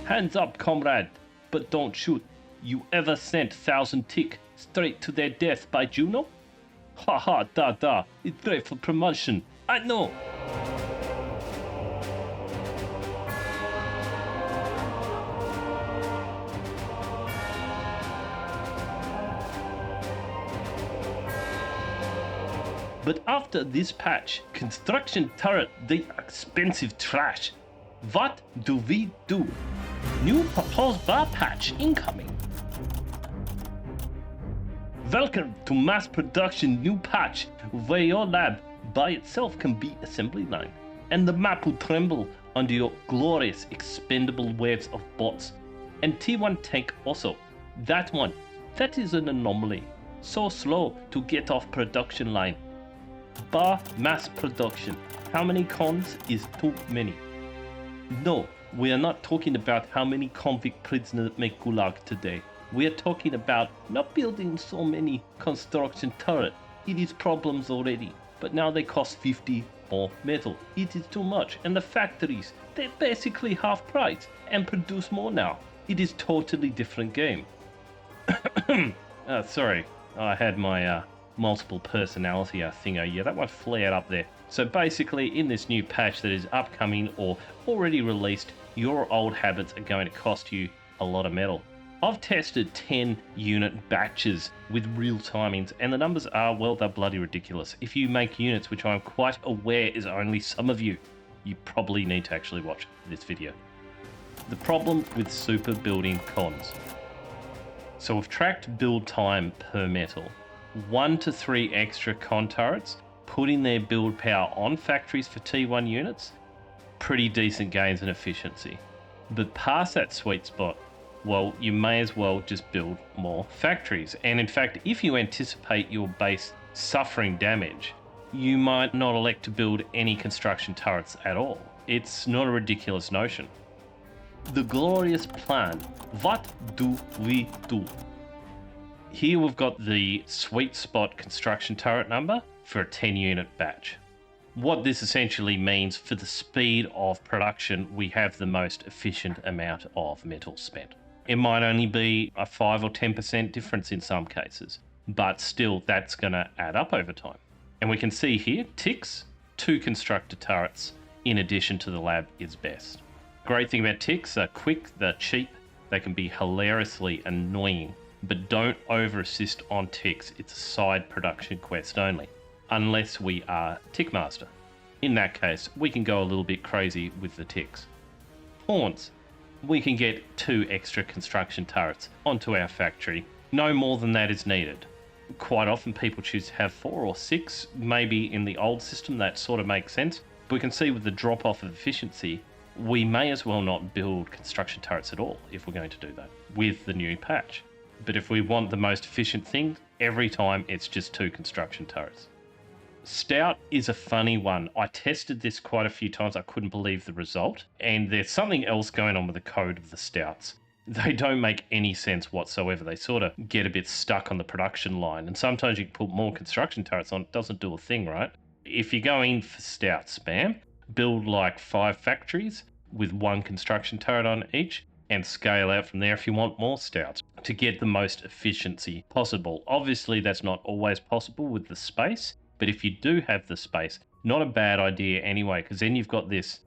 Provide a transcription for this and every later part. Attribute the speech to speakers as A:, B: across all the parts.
A: Hands up, comrade, but don't shoot. You ever sent 1,000 tick straight to their death by Juno? Ha ha, da da, it's great for promotion, I know. But after this patch, construction turret, they are expensive trash. What do we do? New proposed bar patch incoming. Welcome to mass production new patch, where your lab by itself can be assembly line, and the map will tremble under your glorious expendable waves of bots. And T1 tank also. That one, that is an anomaly. So slow to get off production line. Bar mass production. How many cons is too many? No, we are not talking about how many convict prisoners make Gulag today. We are talking about not building so many construction turrets. It is problems already, but now they cost 50 more metal. It is too much, and the factories, they're basically half price and produce more now. It is totally different game. Sorry, I had my multiple personality thingo. Yeah, that one flared up there. So basically, in this new patch that is upcoming or already released, your old habits are going to cost you a lot of metal. I've tested 10 unit batches with real timings, and the numbers are, well, they're bloody ridiculous. If you make units, which I'm quite aware is only some of you, you probably need to actually watch this video. The problem with super building cons. So we've tracked build time per metal. 1 to 3 extra con turrets, putting their build power on factories for T1 units, pretty decent gains in efficiency. But past that sweet spot, well, you may as well just build more factories. And in fact, if you anticipate your base suffering damage, you might not elect to build any construction turrets at all. It's not a ridiculous notion. The glorious plan. What do we do? Here we've got the sweet spot construction turret number for a 10 unit batch. What this essentially means for the speed of production, we have the most efficient amount of metal spent. It might only be a 5 or 10% difference in some cases, but still that's going to add up over time. And we can see here, Tics, 2 constructor turrets in addition to the lab is best. Great thing about Tics, they're quick, they're cheap, they can be hilariously annoying, but don't over assist on Tics. It's a side production quest only, unless we are Tick Master. In that case, we can go a little bit crazy with the Tics. Horns. We can get 2 extra construction turrets onto our factory. No more than that is needed. Quite often people choose to have 4 or 6. Maybe in the old system that sort of makes sense. But we can see with the drop off of efficiency, we may as well not build construction turrets at all if we're going to do that with the new patch. But if we want the most efficient thing, every time it's just 2 construction turrets. Stout is a funny one. I tested this quite a few times. I couldn't believe the result. And there's something else going on with the code of the Stouts. They don't make any sense whatsoever. They sort of get a bit stuck on the production line. And sometimes you can put more construction turrets on. It doesn't do a thing, right? If you're going for Stout spam, build like 5 factories with 1 construction turret on each and scale out from there if you want more Stouts to get the most efficiency possible. Obviously, that's not always possible with the space. But if you do have the space, not a bad idea anyway, because then you've got this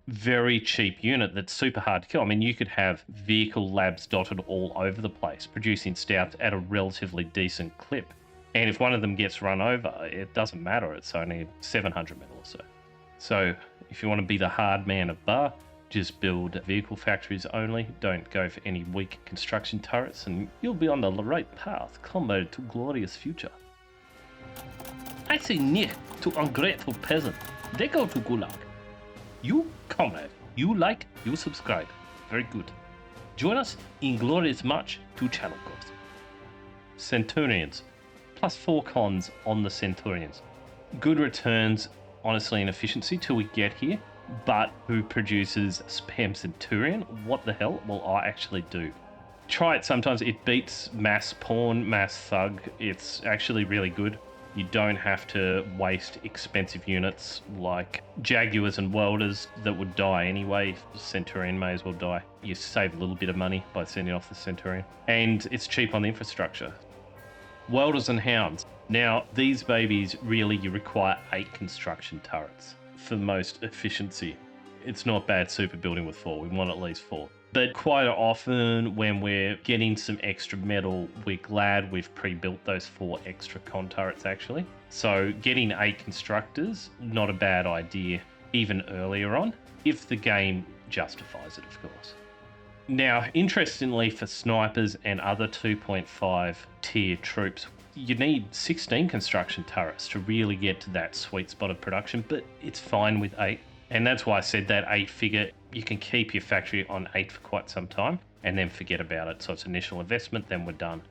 A: very cheap unit that's super hard to kill. I mean, you could have vehicle labs dotted all over the place, producing Stouts at a relatively decent clip. And if one of them gets run over, it doesn't matter. It's only 700 metal or so. So if you want to be the hard man of bar, just build vehicle factories only. Don't go for any weak construction turrets, and you'll be on the right path, comrade, to glorious future. I say nick to ungrateful peasant. They go to Gulag. You, comrade, you like, you subscribe. Very good. Join us in glorious march to channel growth. Centurions. +4 cons on the Centurions. Good returns, honestly, in efficiency till we get here. But who produces spam Centurion? What the hell? Well, I actually do. Try it sometimes. It beats mass pawn, mass thug. It's actually really good. You don't have to waste expensive units like Jaguars and Welders that would die anyway. Centurion may as well die. You save a little bit of money by sending off the Centurion. And it's cheap on the infrastructure. Welders and Hounds. Now, these babies, really, you require 8 construction turrets for most efficiency. It's not bad super building with 4. We want at least 4. But quite often when we're getting some extra metal, we're glad we've pre-built those 4 extra con turrets actually. So getting 8 constructors, not a bad idea even earlier on, if the game justifies it, of course. Now, interestingly, for snipers and other 2.5 tier troops, you need 16 construction turrets to really get to that sweet spot of production, but it's fine with 8. And that's why I said that 8 figure, you can keep your factory on 8 for quite some time and then forget about it. So it's initial investment, then we're done.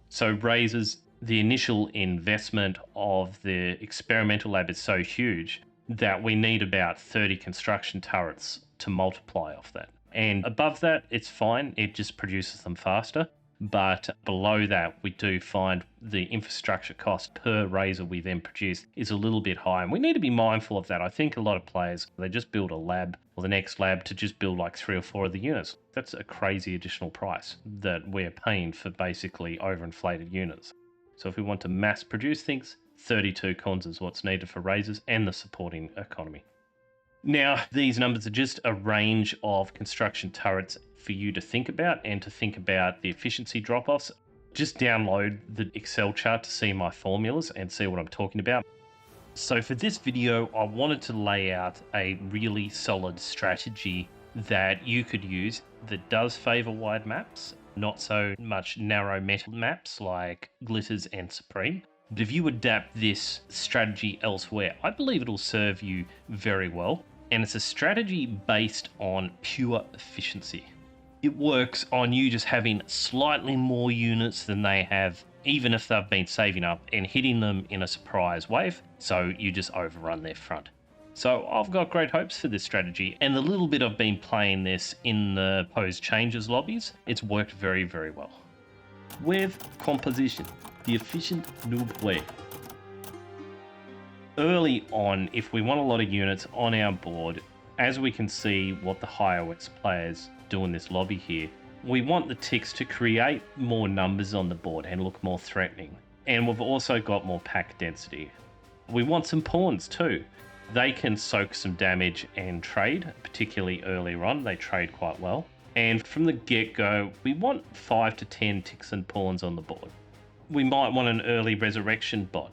A: So raises, the initial investment of the experimental lab is so huge that we need about 30 construction turrets to multiply off that. And above that, it's fine. It just produces them faster. But below that, we do find the infrastructure cost per razor we then produce is a little bit high. And we need to be mindful of that. I think a lot of players, they just build a lab or the next lab to just build like 3 or 4 of the units. That's a crazy additional price that we're paying for basically overinflated units. So if we want to mass produce things, 32 cons is what's needed for razors and the supporting economy. Now, these numbers are just a range of construction turrets for you to think about and to think about the efficiency drop-offs. Just download the Excel chart to see my formulas and see what I'm talking about. So for this video, I wanted to lay out a really solid strategy that you could use that does favor wide maps, not so much narrow metal maps like Glitters and Supreme. But if you adapt this strategy elsewhere, I believe it'll serve you very well. And it's a strategy based on pure efficiency. It works on you just having slightly more units than they have, even if they've been saving up, and hitting them in a surprise wave, so you just overrun their front. So I've got great hopes for this strategy, and the little bit I've been playing this in the pose changes lobbies, it's worked very, very well. Wave composition, the efficient noob way. Early on, if we want a lot of units on our board, as we can see what the higher OS players do in this lobby here, we want the Tics to create more numbers on the board and look more threatening. And we've also got more pack density. We want some pawns too. They can soak some damage and trade, particularly earlier on. They trade quite well. And from the get-go, we want 5 to 10 Tics and pawns on the board. We might want an early resurrection bot.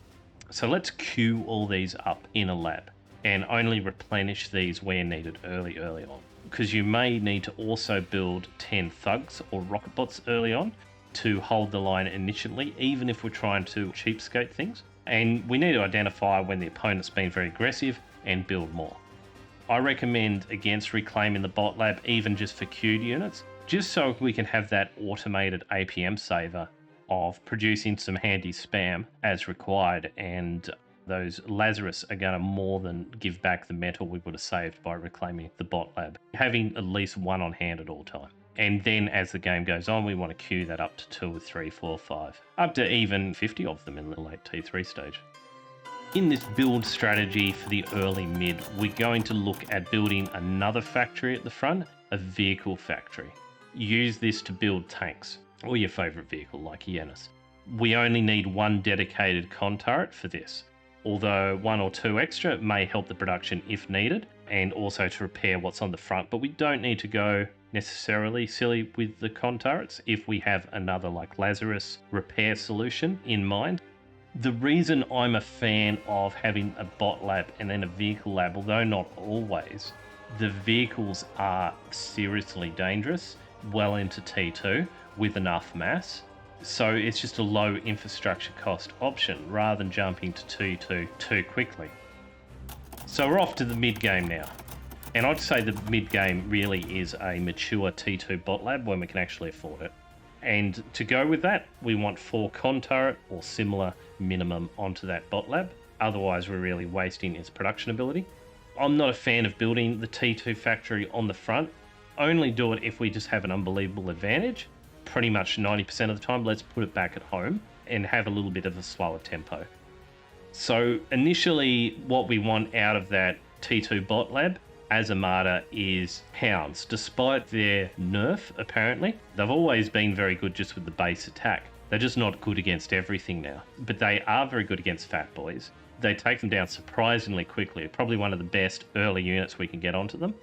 A: So let's queue all these up in a lab and only replenish these where needed early on. Because you may need to also build 10 thugs or rocket bots early on to hold the line initially, even if we're trying to cheapskate things. And we need to identify when the opponent's been very aggressive and build more. I recommend against reclaiming the bot lab, even just for queued units, just so we can have that automated APM saver of producing some handy spam as required, and those Lazarus are going to more than give back the metal we would have saved by reclaiming the bot lab. Having at least one on hand at all time. And then as the game goes on, we want to queue that up to 2, 3, 4, 5, up to even 50 of them in the late T3 stage. In this build strategy for the early mid, we're going to look at building another factory at the front, a vehicle factory. Use this to build tanks, or your favorite vehicle like Yanis. We only need 1 dedicated con turret for this, although 1 or 2 extra may help the production if needed, and also to repair what's on the front, but we don't need to go necessarily silly with the con turrets if we have another like Lazarus repair solution in mind. The reason I'm a fan of having a bot lab and then a vehicle lab, although not always, the vehicles are seriously dangerous well into T2 with enough mass. So it's just a low infrastructure cost option rather than jumping to T2 too quickly. So we're off to the mid game now. And I'd say the mid game really is a mature T2 bot lab when we can actually afford it. And to go with that, we want 4 con turret or similar minimum onto that bot lab. Otherwise, we're really wasting its production ability. I'm not a fan of building the T2 factory on the front. Only do it if we just have an unbelievable advantage. Pretty much 90% of the time, let's put it back at home and have a little bit of a slower tempo. So initially what we want out of that T2 bot lab as Armada is hounds. Despite their nerf, apparently, they've always been very good just with the base attack. They're just not good against everything now, but they are very good against fat boys. They take them down surprisingly quickly. Probably one of the best early units we can get onto them.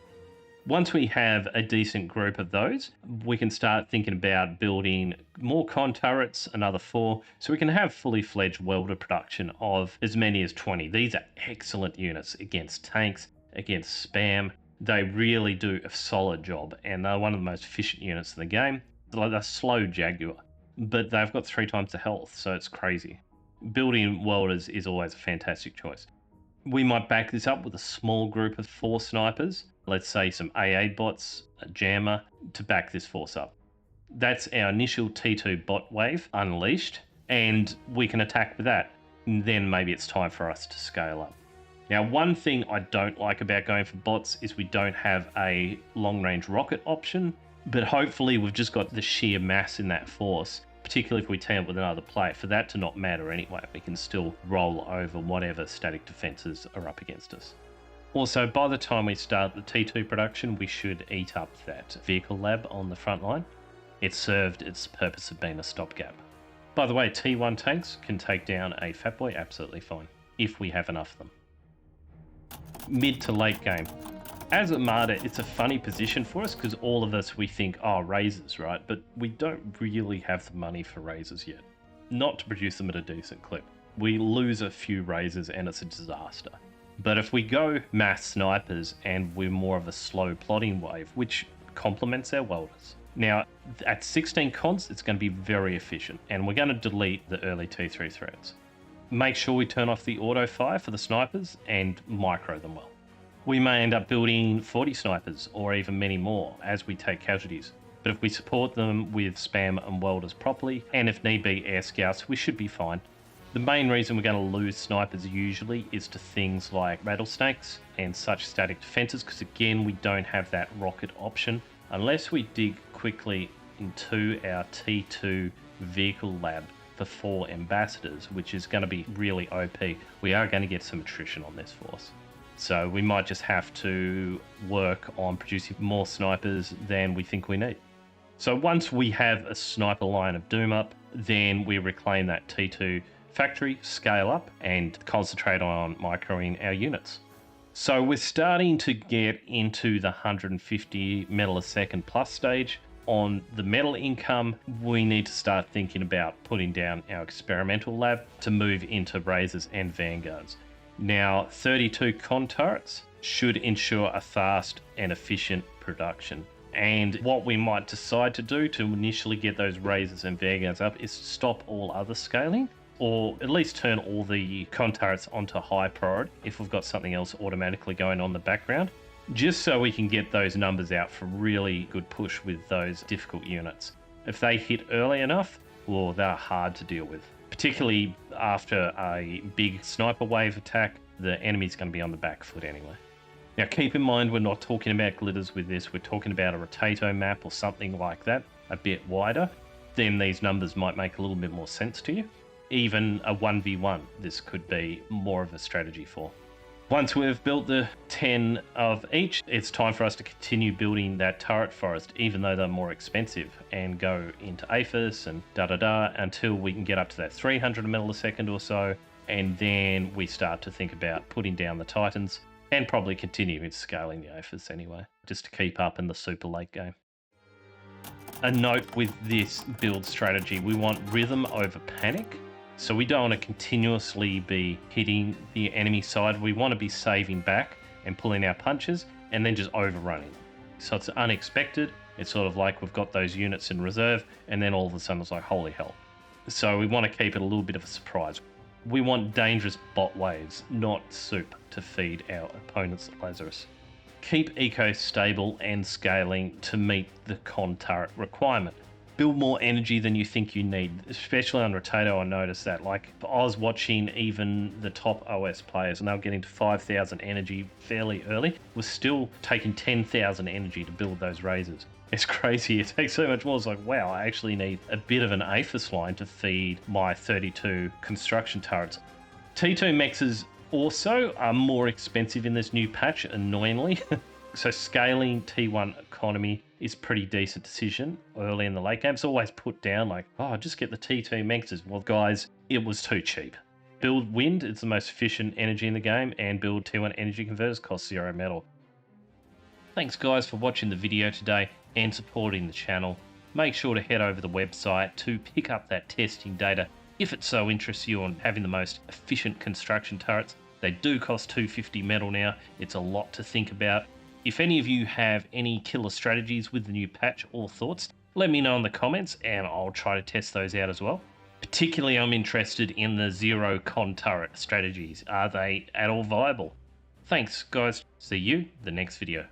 A: Once we have a decent group of those, we can start thinking about building more con turrets, another 4, so we can have fully fledged welder production of as many as 20. These are excellent units against tanks, against spam. They really do a solid job, and they're one of the most efficient units in the game. They're like a slow Jaguar, but they've got 3 times the health, so it's crazy. Building welders is always a fantastic choice. We might back this up with a small group of 4 snipers, let's say some AA bots, a jammer, to back this force up. That's our initial T2 bot wave unleashed, and we can attack with that. And then maybe it's time for us to scale up. Now, one thing I don't like about going for bots is we don't have a long-range rocket option, but hopefully we've just got the sheer mass in that force, particularly if we team up with another player, for that to not matter anyway. We can still roll over whatever static defenses are up against us. Also, by the time we start the T2 production, we should eat up that vehicle lab on the front line. It served its purpose of being a stopgap. By the way, T1 tanks can take down a fat boy absolutely fine, if we have enough of them. Mid to late game. As Armada, it's a funny position for us because all of us, we think, oh, razors, right? But we don't really have the money for razors yet. Not to produce them at a decent clip. We lose a few razors and it's a disaster. But if we go mass snipers and we're more of a slow plotting wave, which complements our welders. Now, at 16 cons, it's going to be very efficient, and we're going to delete the early T3 threats. Make sure we turn off the auto fire for the snipers and micro them well. We may end up building 40 snipers or even many more as we take casualties. But if we support them with spam and welders properly, and if need be air scouts, we should be fine. The main reason we're going to lose snipers usually is to things like rattlesnakes and such static defenses, because again, we don't have that rocket option. Unless we dig quickly into our T2 vehicle lab for 4 ambassadors, which is going to be really OP, we are going to get some attrition on this force. So we might just have to work on producing more snipers than we think we need. So once we have a sniper line of doom up, then we reclaim that T2 factory, scale up, and concentrate on microing our units. So we're starting to get into the 150 metal a second plus stage. On the metal income, we need to start thinking about putting down our experimental lab to move into razors and vanguards. Now, 32 con turrets should ensure a fast and efficient production. And what we might decide to do to initially get those razors and vanguards up is stop all other scaling, or at least turn all the con turrets onto high priority if we've got something else automatically going on in the background, just so we can get those numbers out for really good push with those difficult units. If they hit early enough, well, they're hard to deal with. Particularly after a big sniper wave attack, the enemy's going to be on the back foot anyway. Now keep in mind, we're not talking about glitters with this, we're talking about a rotato map or something like that, a bit wider. Then these numbers might make a little bit more sense to you. Even a 1v1, this could be more of a strategy for. Once we've built the 10 of each, it's time for us to continue building that turret forest, even though they're more expensive, and go into APHIS and until we can get up to that 300 mil a second or so, and then we start to think about putting down the Titans, and probably continue scaling the APHIS anyway, just to keep up in the super late game. A note with this build strategy, we want rhythm over panic. So we don't want to continuously be hitting the enemy side. We want to be saving back and pulling our punches and then just overrunning. So it's unexpected. It's sort of like we've got those units in reserve and then all of a sudden it's like, holy hell. So we want to keep it a little bit of a surprise. We want dangerous bot waves, not soup, to feed our opponent's Lazarus. Keep eco stable and scaling to meet the con turret requirement. Build more energy than you think you need, especially on Rotato. I noticed that. Like, I was watching even the top OS players and they were getting to 5,000 energy fairly early. We're still taking 10,000 energy to build those razors. It's crazy. It takes so much more. It's like, wow, I actually need a bit of an APHIS line to feed my 32 construction turrets. T2 mexes also are more expensive in this new patch, annoyingly. So scaling T1 economy is pretty decent decision early in the late game. It's always put down like, oh, just get the T2 mexes. Well, guys, it was too cheap. Build wind, it's the most efficient energy in the game, and build T1 energy converters cost 0 metal. Thanks guys for watching the video today and supporting the channel. Make sure to head over the website to pick up that testing data if it so interests you on having the most efficient construction turrets. They do cost 250 metal now. It's a lot to think about. If any of you have any killer strategies with the new patch or thoughts, let me know in the comments and I'll try to test those out as well. Particularly, I'm interested in the zero con turret strategies. Are they at all viable? Thanks guys. See you in the next video.